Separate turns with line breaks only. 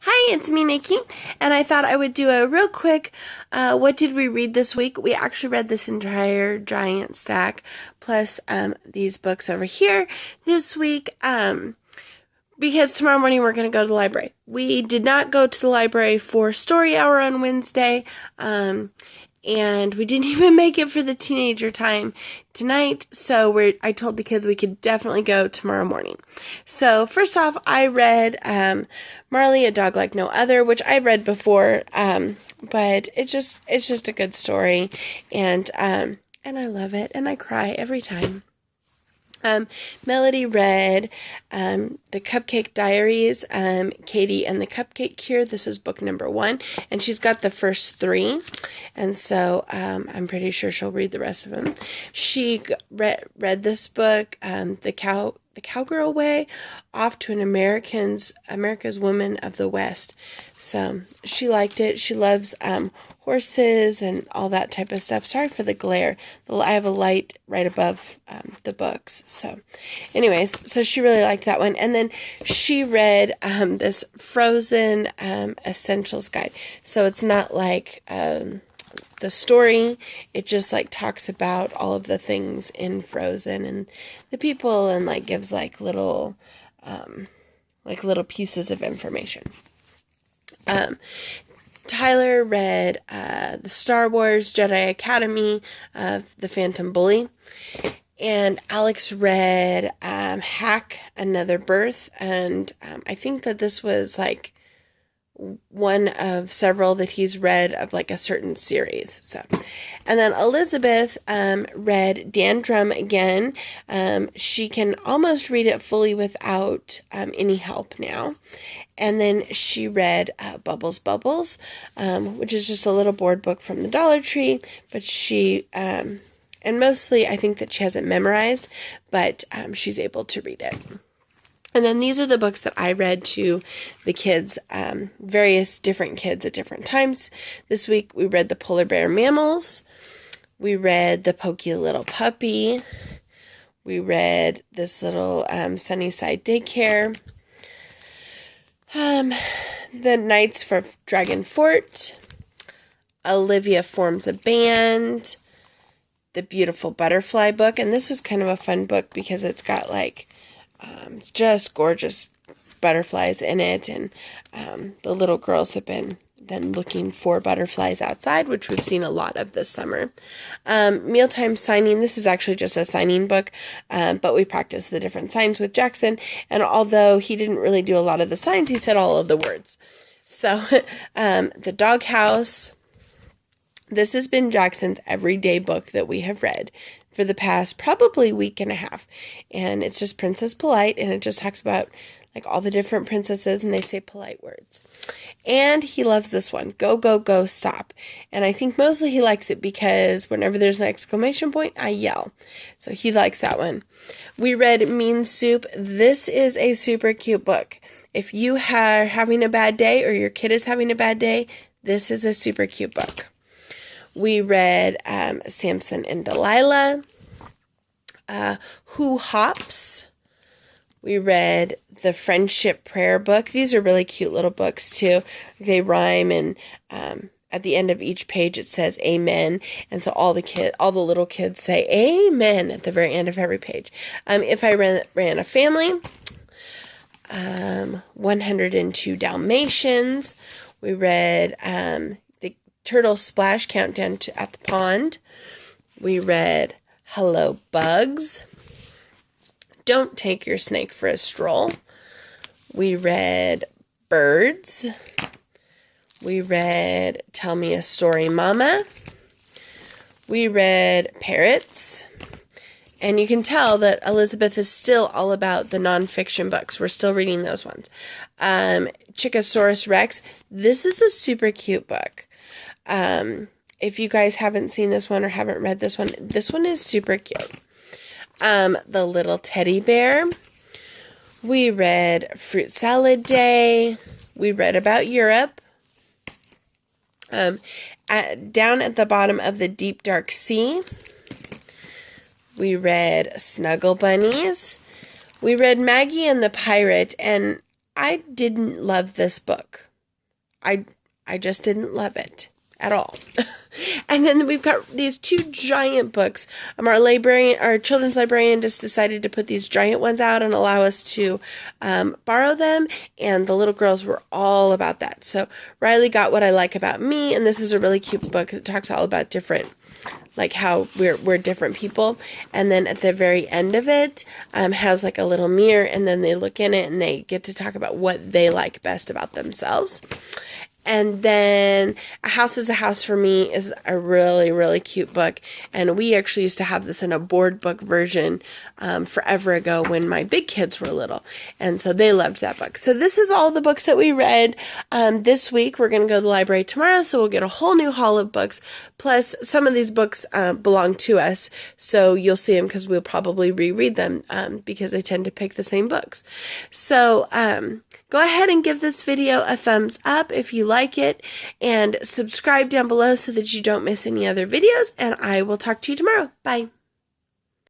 Hi, it's me, Nikki, and I thought I would do a real quick what did we read this week? We actually read this entire giant stack, plus these books over here this week, because tomorrow morning we're going to go to the library. We did not go to the library for story hour on Wednesday, and we didn't even make it for the teenager time tonight, so I told the kids we could definitely go tomorrow morning. So first off, I read Marley, A Dog Like No Other, which I read before, but it's just a good story, and I love it, and I cry every time. Melody read The Cupcake Diaries, Katie and the Cupcake Cure. This is book number 1, and she's got the first 3, and so I'm pretty sure she'll read the rest of them. She read this book, The Cowgirl Way, Off to an America's Woman of the West. So she liked it. She loves horses and all that type of stuff. Sorry for the glare. I have a light right above the books. So anyways, so she really liked that one. And then she read this Frozen Essentials Guide. So it's not like the story, it just like talks about all of the things in Frozen and the people, and like gives like little pieces of information. Tyler read the Star Wars Jedi Academy of The Phantom Bully, and Alex read Hack Another Birth, and I think that this was like one of several that he's read of like a certain series. So, and then Elizabeth read Dan Drum again. She can almost read it fully without any help now. And then she read Bubbles Bubbles, which is just a little board book from the Dollar Tree, but she and mostly I think that she hasn't memorized, but she's able to read it. And then these are the books that I read to the kids, various different kids at different times. This week we read The Polar Bear Mammals. We read The Pokey Little Puppy. We read this little Sunnyside Daycare. The Knights for Dragon Fort. Olivia Forms a Band. The Beautiful Butterfly book. And this was kind of a fun book because it's got like it's just gorgeous butterflies in it, and the little girls have been looking for butterflies outside, which we've seen a lot of this summer. Mealtime Signing, this is actually just a signing book, but we practiced the different signs with Jackson, and although he didn't really do a lot of the signs, he said all of the words. So, The Doghouse. This has been Jackson's everyday book that we have read for the past probably week and a half. And it's just Princess Polite, and it just talks about like all the different princesses, and they say polite words. And he loves this one, Go, Go, Go, Stop. And I think mostly he likes it because whenever there's an exclamation point, I yell. So he likes that one. We read Mean Soup. This is a super cute book. If you are having a bad day or your kid is having a bad day, this is a super cute book. We read Samson and Delilah, Who Hops. We read the Friendship Prayer book. These are really cute little books too. They rhyme, and at the end of each page it says Amen, and so all the little kids say Amen at the very end of every page. If I ran a Family, 102 Dalmatians. We read Turtle Splash Countdown at the Pond. We read Hello Bugs. Don't Take Your Snake for a Stroll. We read Birds. We read Tell Me a Story, Mama. We read Parrots. And you can tell that Elizabeth is still all about the nonfiction books. We're still reading those ones. Chickosaurus Rex. This is a super cute book. If you guys haven't seen this one or haven't read this one is super cute. The Little Teddy Bear. We read Fruit Salad Day. We read about Europe. Down at the bottom of the deep dark sea. We read Snuggle Bunnies. We read Maggie and the Pirate, and I didn't love this book. I just didn't love it at all. And then we've got these 2 giant books. Our children's librarian just decided to put these giant ones out and allow us to borrow them, and the little girls were all about that. So Riley got What I Like About Me, and this is a really cute book. It talks all about different, like how we're different people. And then at the very end of it, has like a little mirror, and then they look in it and they get to talk about what they like best about themselves. And then A House is a House for Me is a really, really cute book. And we actually used to have this in a board book version forever ago when my big kids were little. And so they loved that book. So this is all the books that we read this week. We're going to go to the library tomorrow, so we'll get a whole new haul of books. Plus, some of these books belong to us, so you'll see them because we'll probably reread them because I tend to pick the same books. So, go ahead and give this video a thumbs up if you like it, and subscribe down below so that you don't miss any other videos, and I will talk to you tomorrow. Bye.